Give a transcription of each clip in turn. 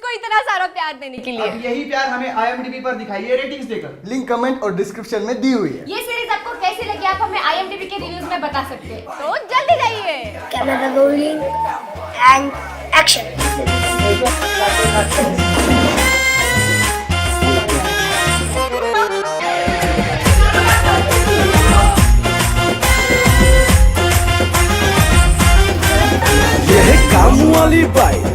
हमको इतना सारा प्यार देने के लिए। अब यही प्यार हमें IMDb पर दिखाइए रेटिंग्स देकर। लिंक कमेंट और डिस्क्रिप्शन में दी हुई है। ये सीरीज आपको कैसी लगी आप हमें IMDb के रिव्यूज में बता सकते हैं, तो जल्दी जाइए। Camera rolling and action.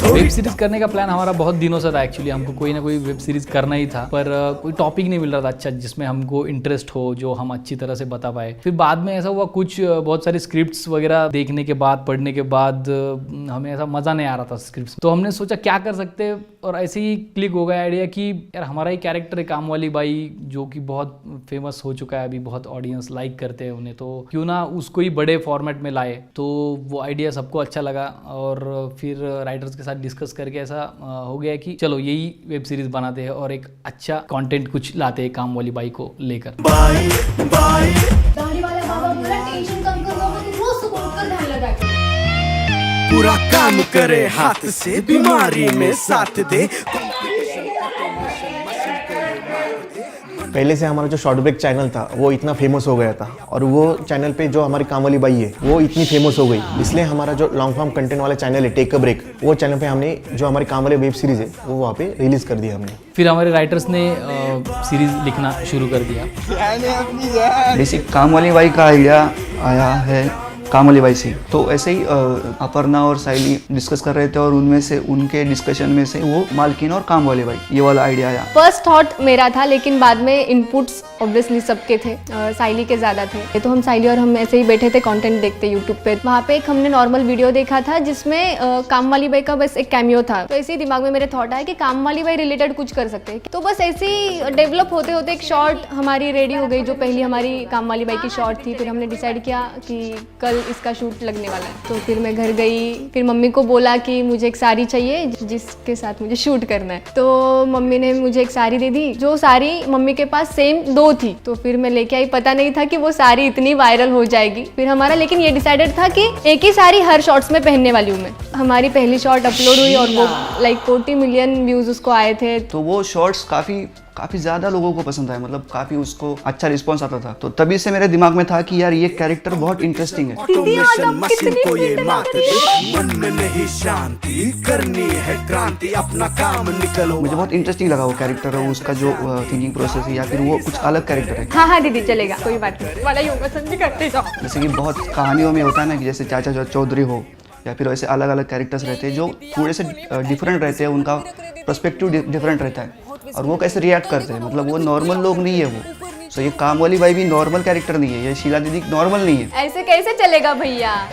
Web series करने का प्लान हमारा बहुत दिनों से था। एक्चुअली हमको कोई ना कोई वेब सीरीज करना ही था, पर कोई टॉपिक नहीं मिल रहा था अच्छा जिसमें हमको इंटरेस्ट हो, जो हम अच्छी तरह से बता पाए। फिर बाद में ऐसा हुआ, कुछ बहुत सारी स्क्रिप्ट्स वगैरह देखने के बाद, पढ़ने के बाद हमें ऐसा मज़ा नहीं आ रहा था स्क्रिप्ट्स। तो हमने सोचा क्या कर सकते, और ऐसे ही क्लिक हो गया आइडिया कि यार हमारा ही कैरेक्टर है काम वाली बाई, जो कि बहुत फेमस हो चुका है, अभी बहुत ऑडियंस लाइक करते हैं उन्हें, तो क्यों ना उसको ही बड़े फॉर्मेट में लाए। तो वो आइडिया सबको अच्छा लगा, और फिर राइटर्स के साथ डिस्कस करके ऐसा हो गया कि चलो यही वेब सीरीज बनाते हैं और एक अच्छा कंटेंट कुछ लाते हैं काम वाली बाई को लेकर। दाढ़ी वाला बाबा पूरा टेंशन कम कर बाबा, तू रोज सुबह उठकर ध्यान लगा के पूरा काम करे हाथ से, बीमारी में साथ दे। पहले से हमारा जो शॉर्ट ब्रेक चैनल था वो इतना फेमस हो गया था, और वो चैनल पे जो हमारी काम वाली बाई है वो इतनी फेमस हो गई, इसलिए हमारा जो लॉन्ग फॉर्म कंटेंट वाला चैनल है टेक अ ब्रेक, वो चैनल पे हमने जो हमारी काम वाली वेब सीरीज है वो वहाँ पे रिलीज कर दिया हमने। फिर हमारे राइटर्स ने सीरीज लिखना शुरू कर दिया। बेसिक काम वाली बाई का आइडिया आया है काम वाली बाई से। तो ऐसे ही अपर्णा और साइली डिस्कस कर रहे थे, और उनमें से उनके डिस्कशन में से वो मालकिन और काम वाली बाई ये वाला आइडिया आया। फर्स्ट थॉट मेरा था, लेकिन बाद में इनपुट्स ऑब्वियसली सबके थे, साइली के ज़्यादा थे। तो हम साइली और हम ऐसे ही बैठे थे कंटेंट देखते यूट्यूब पे। वहाँ पे एक हमने नॉर्मल वीडियो देखा था जिसमें काम वाली बाई का बस एक कैमियो था। तो ऐसे ही दिमाग में मेरे थॉट आया कि काम वाली बाई रिलेटेड कुछ कर सकते हैं। तो बस ऐसे ही डेवलप होते होते एक शॉर्ट हमारी रेडी हो गई, जो पहली हमारी काम वाली बाई की शॉर्ट थी। फिर हमने डिसाइड किया कि कल इसका शूट लगने वाला है। तो फिर मैं घर गई, फिर मम्मी को बोला कि मुझे एक साड़ी चाहिए जिसके साथ मुझे शूट करना है। तो मम्मी ने मुझे एक साड़ी दे दी, जो साड़ी मम्मी के पास सेम 2 थी। तो फिर मैं लेके आई, पता नहीं था कि वो साड़ी इतनी वायरल हो जाएगी। फिर हमारा लेकिन ये डिसाइडेड था कि एक ही साड़ी हर शॉर्ट्स में पहनने वाली हूँ मैं। हमारी पहली शॉर्ट अपलोड हुई और वो लाइक 40 मिलियन व्यूज उसको आए थे। तो वो शॉर्ट्स काफ़ी ज़्यादा लोगों को पसंद आए, मतलब काफ़ी उसको अच्छा रिस्पॉन्स आता था। तो तभी से मेरे दिमाग में था कि यार ये कैरेक्टर बहुत इंटरेस्टिंग है। ऑटोमेशन मशीन को ये मात दे, मन में नहीं शांति, करनी है क्रांति, अपना काम निकलो। मुझे बहुत इंटरेस्टिंग लगा वो कैरेक्टर, और उसका जो थिंकिंग प्रोसेस है, या फिर वो कुछ अलग कैरेक्टर है। हाँ दीदी चलेगा, कोई बात नहीं, वाला योगा संधि करते जाओ। जैसे कि बहुत कहानियों में होता है ना कि जैसे चाचा चौधरी हो, या फिर वैसे अलग अलग कैरेक्टर्स रहते हैं जो थोड़े से डिफरेंट रहते हैं, उनका पर्सपेक्टिव डिफरेंट रहता है, और वो कैसे रिएक्ट करते हैं, मतलब वो नॉर्मल लोग नहीं है वो। सो ये काम वाली बाई भी नॉर्मल कैरेक्टर नहीं है, ये शीला दीदी नॉर्मल नहीं है। ऐसे कैसे चलेगा भैया?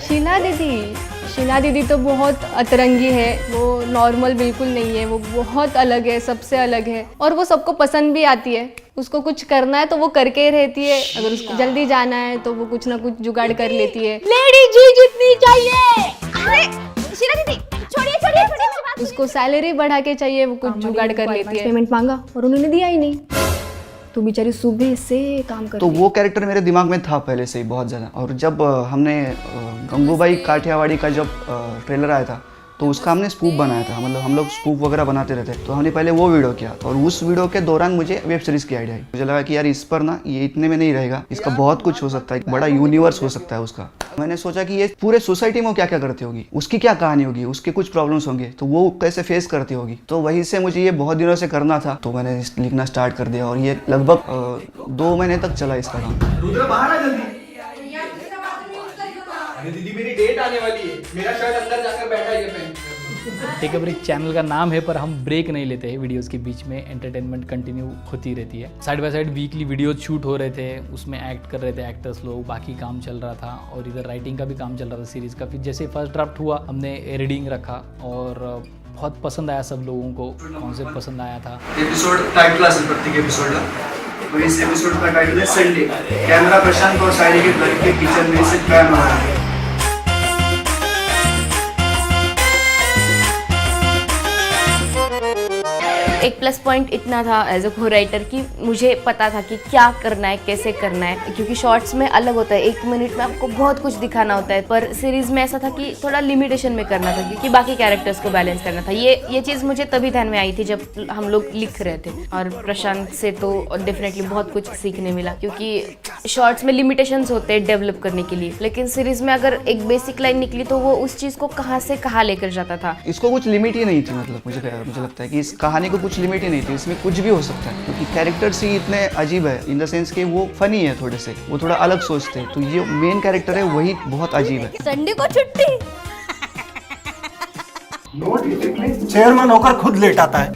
शीला दीदी तो बहुत अतरंगी है, वो नॉर्मल बिल्कुल नहीं है, वो बहुत अलग है, सबसे अलग है, और वो सबको पसंद भी आती है। उसको कुछ करना है तो वो करके ही रहती है, अगर उसको जल्दी जाना है तो वो कुछ ना कुछ जुगाड़ कर लेती है। लेडी जी जितनी चाहिए, अरे शीला दीदी छोड़िए उसको सैलरी बढ़ा के चाहिए, वो कुछ जुगाड़ कर लेती है। पेमेंट मांगा और उन्होंने दिया ही नहीं, तो बेचारी सुबह से काम कर। तो वो कैरेक्टर मेरे दिमाग में था पहले से ही बहुत ज़्यादा। और जब हमने गंगूबाई काठियावाड़ी का जब ट्रेलर आया था, तो उसका हमने स्पूफ बनाया था, मतलब हम लोग स्पूफ वगैरह बनाते रहते, तो हमने पहले वो वीडियो किया, और उस वीडियो के दौरान मुझे वेब सीरीज की आइडिया आई। मुझे लगा कि यार इस पर ना ये इतने में नहीं रहेगा, इसका बहुत कुछ हो सकता है, बड़ा यूनिवर्स हो सकता है उसका। मैंने सोचा कि ये पूरे सोसाइटी में क्या क्या करती होगी, उसकी क्या कहानी होगी, उसके कुछ प्रॉब्लम्स होंगे, तो वो कैसे फेस करती होगी। तो वहीं से मुझे ये बहुत दिनों से करना था, तो मैंने लिखना स्टार्ट कर दिया, और ये लगभग 2 महीने तक चला इसका काम। रुद्र बाहर आ जल्दी। अरे दीदी मेरी डेट आने वाली है, मेरा शर्ट अंदर जाकर बैठा है ये पहन। टेक अ ब्रेक चैनल का नाम है, पर हम ब्रेक नहीं लेते हैं वीडियोस के बीच में, एंटरटेनमेंट कंटिन्यू होती रहती है। Side by side weekly videos shoot हो रहे थे, उसमें एक्ट कर रहे थे एक्टर्स लोग, बाकी काम चल रहा था, और इधर राइटिंग का भी काम चल रहा था सीरीज़ का। फिर जैसे फर्स्ट ड्राफ्ट हुआ, हमने रीडिंग रखा, और बहुत पसंद आया सब लोगों को, कॉन्सेप्ट पसंद आया था। एपिसोड टाइटल असेल प्रत्येक एपिसोडला, और इस एपिसोड का टाइटल है संडे। कैमरा प्रशांत और साइली के घर के किचन में से पैन हो रहा है। एक प्लस पॉइंट इतना था एज अ को राइटर कि मुझे पता था कि क्या करना है, कैसे करना है, क्योंकि शॉर्ट्स में अलग होता है, 1 मिनट में आपको बहुत कुछ दिखाना होता है, पर सीरीज में ऐसा था कि थोड़ा लिमिटेशन में करना था क्योंकि बाकी कैरेक्टर्स को बैलेंस करना था। ये चीज़ मुझे तभी ध्यान में आई थी जब हम लोग लिख रहे थे, और प्रशांत से तो डेफिनेटली बहुत कुछ सीखने मिला क्योंकि शॉर्ट्स में लिमिटेशंस होते हैं डेवलप करने के लिए, लेकिन सीरीज में अगर एक बेसिक लाइन निकली तो वो उस चीज़ को कहाँ से कहाँ लेकर जाता था। इसको कुछ लिमिट ही नहीं थी, मतलब मुझे लगता है कि इस कहानी को कुछ लिमिट ही नहीं थी, इसमें कुछ भी हो सकता है क्योंकि कैरेक्टर्स ही इतने अजीब है इन द सेंस कि वो फनी है, थोड़े से वो थोड़ा अलग सोचते हैं, तो ये मेन कैरेक्टर है वही बहुत अजीब है। संडे को छुट्टी, चेयरमैन होकर खुद लेट आता है।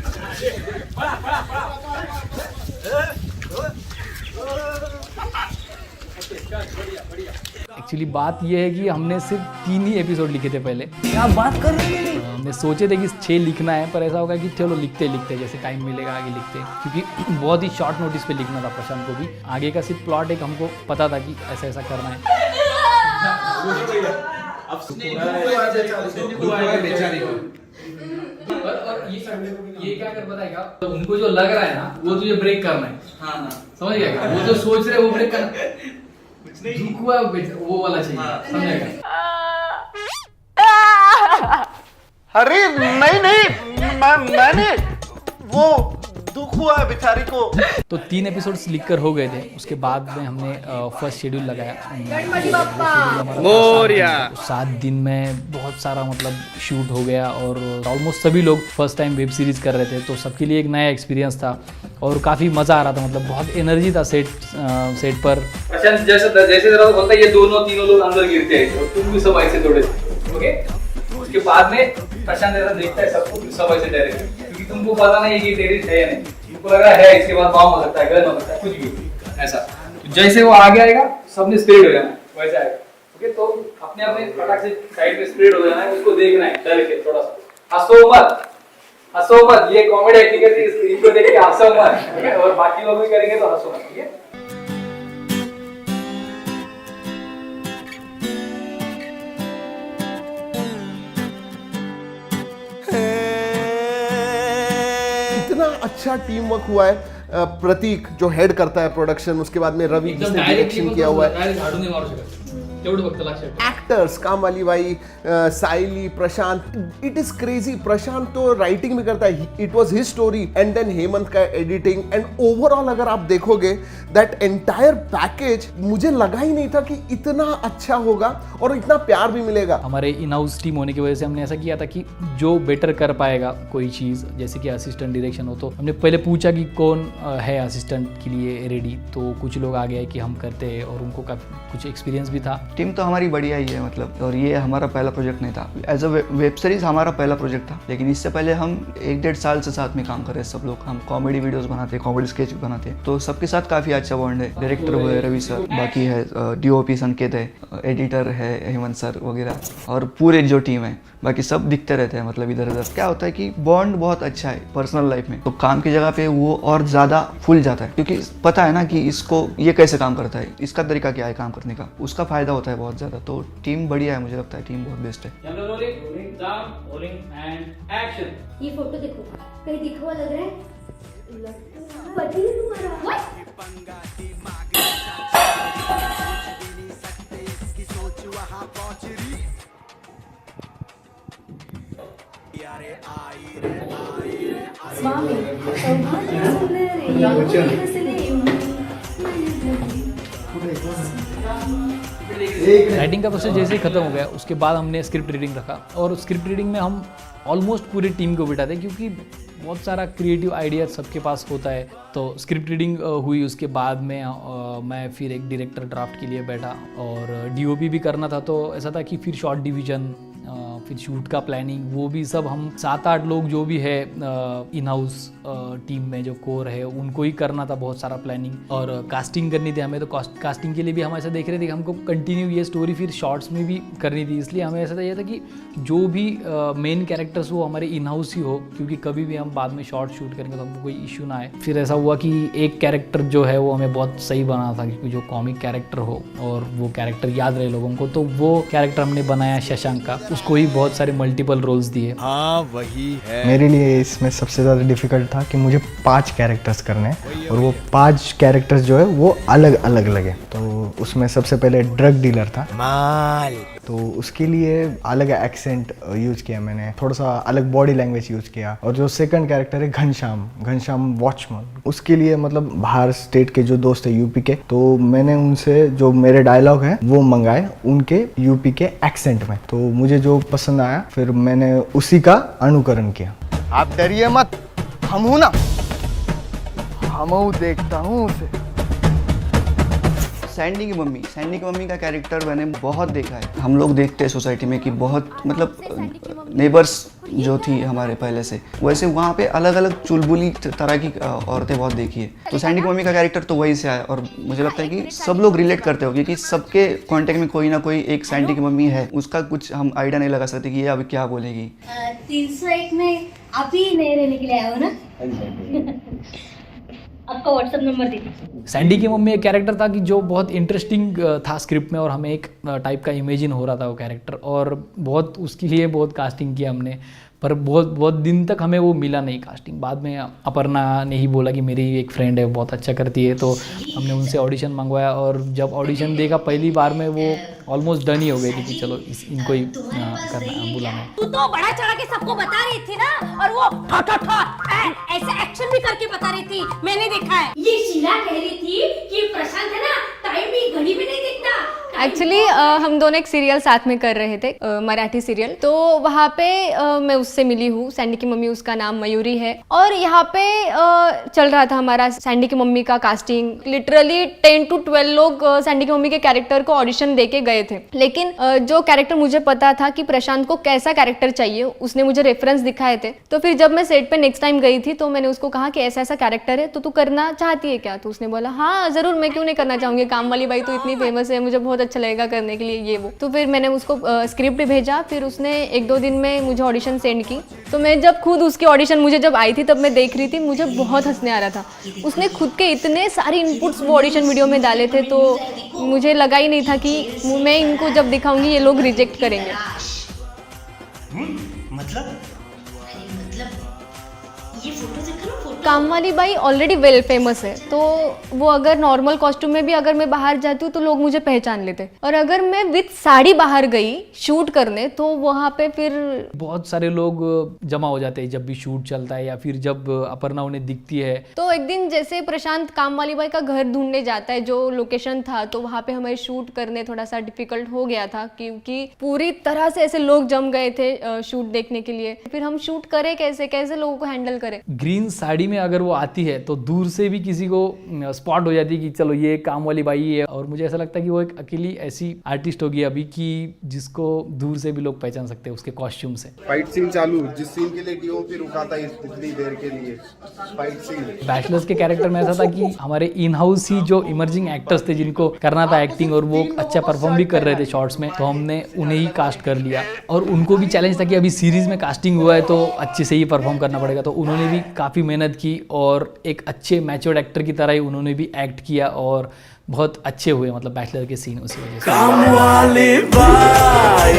एक्चुअली बात यह है कि हमने सिर्फ 3 ही एपिसोड लिखे थे पहले। क्या बात कर रहे हैं? हमने सोचे थे कि 6 लिखना है, पर ऐसा होगा कि चलो लिखते जैसे टाइम मिलेगा आगे लिखते, क्योंकि बहुत ही शॉर्ट नोटिस पे लिखना था प्रशांत को भी। आगे का सिर्फ प्लॉट एक हमको पता था कि ऐसा ऐसा करना है। और ये क्या कर बताएगा, तो उनको जो लग रहा है ना वो तुझे ब्रेक करना है। हाँ, समझ गया? वो जो सोच रहे हैं वो ब्रेक करना, दुख हुआ वो वाला चाहिए, समझेगा? अरे नहीं मैंने वो दुख हुआ है बेचारी को। तो 3 एपिसोड्स लिखकर हो गए थे, उसके बाद में हमने फर्स्ट शेड्यूल लगाया। 7 दिन में बहुत सारा मतलब शूट हो गया और ऑलमोस्ट सभी लोग फर्स्ट टाइम वेब सीरीज कर रहे थे, तो सबके लिए एक नया एक्सपीरियंस था और काफ़ी मज़ा आ रहा था, मतलब बहुत एनर्जी था सेट पर। प्रशांत जैसे जरा बोलता है ये 2-3 लोग अंदर गिरते हैं, तो तुम भी सब ऐसे थोड़े ओके। उसके बाद में प्रशांत ऐसा देखता है सबको, सब ऐसे डरे क्योंकि तुमको पता नहीं कि टेररिस्ट है या नहीं, तुमको लग रहा है इसके बाद बम हो सकता है, गन हो सकता है, कुछ भी ऐसा। तो जैसे वो आगे आएगा सबने स्प्रेड हो जाना वैसे आएगा, ओके। तो अपने अपने फटाक से साइड में स्प्रेड हो जाना है, उसको देखना है डर के, थोड़ा सा हंसो मत, ये कॉमेडी एक्टिंग है, इसको देख के हंसो मत, और बाकी लोग भी करेंगे तो हंसो मत, ठीक है। इतना अच्छा टीम वर्क हुआ है। प्रतीक जो हेड करता है प्रोडक्शन, उसके बाद में रवि जिसने डायरेक्शन किया हुआ है, एक्टर्स कामवाली बाई, Saili, Prashant, it is crazy. Prashant तो राइटिंग भी करता है, it was his story, and then Hemant का एडिटिंग, एंड ओवरऑल अगर आप देखोगे दैट एंटायर पैकेज, मुझे लगा ही नहीं था कि इतना अच्छा होगा और इतना प्यार भी मिलेगा। हमारे इन हाउस टीम होने की वजह से हमने ऐसा किया था कि जो बेटर कर पाएगा कोई चीज़, जैसे कि असिस्टेंट डायरेक्शन हो, तो हमने पहले पूछा कि कौन है असिस्टेंट के लिए रेडी, तो कुछ लोग आ गए कि हम करते हैं और उनको काफ़ी कुछ एक्सपीरियंस भी था। टीम तो हमारी बढ़िया ही है मतलब, और ये हमारा पहला प्रोजेक्ट नहीं था, एज अ वेब सीरीज हमारा पहला प्रोजेक्ट था, लेकिन इससे पहले हम 1-1.5 साल से साथ में काम कर रहे हैं सब लोग। हम कॉमेडी वीडियोस बनाते हैं, कॉमेडी स्केच बनाते हैं, तो सबके साथ काफ़ी अच्छा बॉन्ड है। डायरेक्टर हुए रवि सर, बाकी है DOP संकेत है, एडिटर है हेमंत सर वगैरह, और पूरे जो टीम है बाकी सब दिखते रहते हैं। मतलब इधर उधर क्या होता है कि बॉन्ड बहुत अच्छा है पर्सनल लाइफ में, तो काम की जगह पे वो और ज़्यादा फुल जाता है, क्योंकि पता है ना कि इसको ये कैसे काम करता है, इसका तरीका क्या है काम करने का, उसका फायदा होता है बहुत ज़्यादा। तो टीम बढ़िया है, मुझे लगता है टीम बहुत बेस्ट है। ये फोटो देखो, कहीं दिखवा लग रहा है, पति है तुम्हारा। राइटिंग का प्रोसेस जैसे ही खत्म हो गया, उसके बाद हमने स्क्रिप्ट रीडिंग रखा, और स्क्रिप्ट रीडिंग में हम ऑलमोस्ट पूरी टीम को बिठाते, क्योंकि बहुत सारा क्रिएटिव आइडिया सबके पास होता है। तो स्क्रिप्ट रीडिंग हुई, उसके बाद में मैं फिर एक डायरेक्टर ड्राफ्ट के लिए बैठा, और DOP भी करना था, तो ऐसा था कि फिर शॉर्ट डिवीजन, फिर शूट का प्लानिंग, वो भी सब हम 7-8 लोग जो भी है इन हाउस टीम में जो कोर है उनको ही करना था, बहुत सारा प्लानिंग और कास्टिंग करनी थी हमें। तो कास्टिंग के लिए भी हम ऐसा देख रहे थे कि हमको कंटिन्यू ये स्टोरी फिर शॉर्ट्स में भी करनी थी, इसलिए हमें ऐसा चाहिए था कि जो भी मेन कैरेक्टर्स वो हमारे इन हाउस ही हो, क्योंकि कभी भी हम बाद में शॉर्ट शूट करेंगे तो हमको कोई इशू ना आए। फिर ऐसा हुआ कि एक कैरेक्टर जो है वो हमें बहुत सही बना था, क्योंकि जो कॉमिक कैरेक्टर हो और वो कैरेक्टर याद रहे लोगों को, तो वो कैरेक्टर हमने बनाया शशांक का, उसको ही बहुत सारे मल्टीपल रोल्स दिए। हाँ वही है। मेरे लिए इसमें सबसे ज़्यादा डिफिकल्ट था कि मुझे 5 कैरेक्टर्स करने हैं और वो 5 कैरेक्टर्स जो है वो अलग अलग लगे। तो उसमें सबसे पहले ड्रग डीलर था माल, तो उसके लिए अलग एक्सेंट यूज किया मैंने, थोड़ा सा अलग बॉडी लैंग्वेज यूज किया। और जो सेकंड कैरेक्टर है घनश्याम वॉचमैन, उसके लिए मतलब बाहर स्टेट के जो दोस्त है यूपी के, तो मैंने उनसे जो मेरे डायलॉग हैं वो मंगाए उनके यूपी के एक्सेंट में। तो मुझे जो पसंद आया फिर मैंने उसी का अनुकरण किया। आप डरिए मत, हम हूं ना, हम देखता हूँ उसे। सैंडी की मम्मी का कैरेक्टर मैंने बहुत देखा है। हम लोग देखते हैं सोसाइटी में कि बहुत मतलब नेबर्स जो थी हमारे पहले से, वैसे वहाँ पे अलग अलग चुलबुली तरह की औरतें बहुत देखी है। तो सैंडी की मम्मी का कैरेक्टर तो वही से आया और मुझे लगता है कि सब लोग रिलेट करते हो क्योंकि सबके कॉन्टेक्ट में कोई ना कोई एक सैंडी की मम्मी है। उसका कुछ हम आइडिया नहीं लगा सकते कि ये अभी क्या बोलेगी। 301 में आप ही नए रहने के लिए आए हो ना? आपका व्हाट्सएप नंबर दे दीजिए। सैंडी की मम्मी एक कैरेक्टर था कि जो बहुत इंटरेस्टिंग था स्क्रिप्ट में और हमें एक टाइप का इमेजिन हो रहा था वो कैरेक्टर, और बहुत उसके लिए बहुत कास्टिंग किया हमने, पर बहुत दिन तक हमें वो मिला नहीं कास्टिंग। बाद में अपर्णा ने ही बोला कि मेरी एक फ्रेंड है बहुत अच्छा करती है, तो हमने उनसे ऑडिशन मंगवाया और जब ऑडिशन देखा पहली बार में वो ऑलमोस्ट डन ही हो गई थी कि चलो इनको ही करना बुलाना है। तू तो बड़ा चढ़ा के सबको बता रही थी ना, और वो ठा ठा ठा ऐसे एक्शन भी करके बता रही थी, मैंने देखा है। ये शीला कह रही थी कि प्रशांत है ना टाइम भी घड़ी में नहीं देखता। एक्चुअली हम दोनों एक सीरियल साथ में कर रहे थे, मराठी सीरियल, तो वहाँ पे मैं उससे मिली हूँ। सैंडी की मम्मी, उसका नाम मयूरी है, और यहाँ पे चल रहा था हमारा सैंडी की मम्मी का कास्टिंग। लिटरली 10 to 12 लोग सैंडी की मम्मी के कैरेक्टर को ऑडिशन दे के गए थे, लेकिन जो कैरेक्टर मुझे पता था कि प्रशांत को कैसा कैरेक्टर चाहिए, उसने मुझे रेफरेंस दिखाए थे। तो फिर जब मैं सेट पे नेक्स्ट टाइम गई थी तो मैंने उसको कहा कि ऐसा ऐसा कैरेक्टर है तो तू करना चाहती है क्या? तो उसने बोला हाँ ज़रूर, मैं क्यों नहीं करना चाहूँगी, काम वाली बाई तो इतनी फेमस है, मुझे बहुत अच्छा लगेगा करने के लिए ये वो। तो फिर मैंने उसको स्क्रिप्ट भेजा, फिर उसने 1-2 दिन में मुझे ऑडिशन सेंड की। तो मैं जब खुद उसकी ऑडिशन मुझे जब आई थी तब मैं देख रही थी, मुझे बहुत हंसने आ रहा था। उसने खुद के इतने सारे इनपुट्स वो ऑडिशन वीडियो में डाले थे, तो मुझे लगा ही नहीं था कि मैं इनको जब दिखाऊंगी ये लोग रिजेक्ट करेंगे। मतलब ये फोटो देखो ना, फोटो काम वाली बाई ऑलरेडी वेल फेमस है, तो वो अगर नॉर्मल कॉस्ट्यूम में भी अगर मैं बाहर जाती हूँ तो लोग मुझे पहचान लेते, और अगर मैं विद साड़ी बाहर गई शूट करने तो वहाँ पे फिर बहुत सारे लोग जमा हो जाते हैं जब भी शूट चलता है या फिर जब अपर्णा उन्हें दिखती है। तो एक दिन जैसे प्रशांत काम वाली बाई का घर ढूंढने जाता है जो लोकेशन था, तो वहाँ पे हमें शूट करने थोड़ा सा डिफिकल्ट हो गया था क्योंकि पूरी तरह से ऐसे लोग जम गए थे शूट देखने के लिए। फिर हम शूट करें कैसे लोगों को हैंडल करें। ग्रीन साड़ी में अगर वो आती है तो दूर से भी किसी को स्पॉट हो जाती है कि चलो ये काम वाली बाई है, और मुझे ऐसा लगता है कि वो एक अकेली ऐसी आर्टिस्ट होगी अभी कि जिसको दूर से भी लोग पहचान सकते हैं उसके कॉस्ट्यूम से। फाइट सीन चालू, जिस सीन के लिए डीओपी रुका था इतनी देर के लिए, फाइट सीन। बैचलर्स के कैरेक्टर में ऐसा था कि हमारे इन हाउस ही जो इमर्जिंग एक्टर्स थे जिनको करना था एक्टिंग, और वो अच्छा परफॉर्म भी कर रहे थे शॉर्ट्स में, तो हमने उन्हें ही कास्ट कर लिया। और उनको भी चैलेंज था कि अभी सीरीज में कास्टिंग हुआ है तो अच्छे से ही परफॉर्म करना पड़ेगा, तो उन्होंने भी काफ़ी मेहनत की और एक अच्छे मैच्योर्ड एक्टर की तरह ही उन्होंने भी एक्ट किया और बहुत अच्छे हुए मतलब बैचलर के सीन उसी वजह से। काम वाले बाई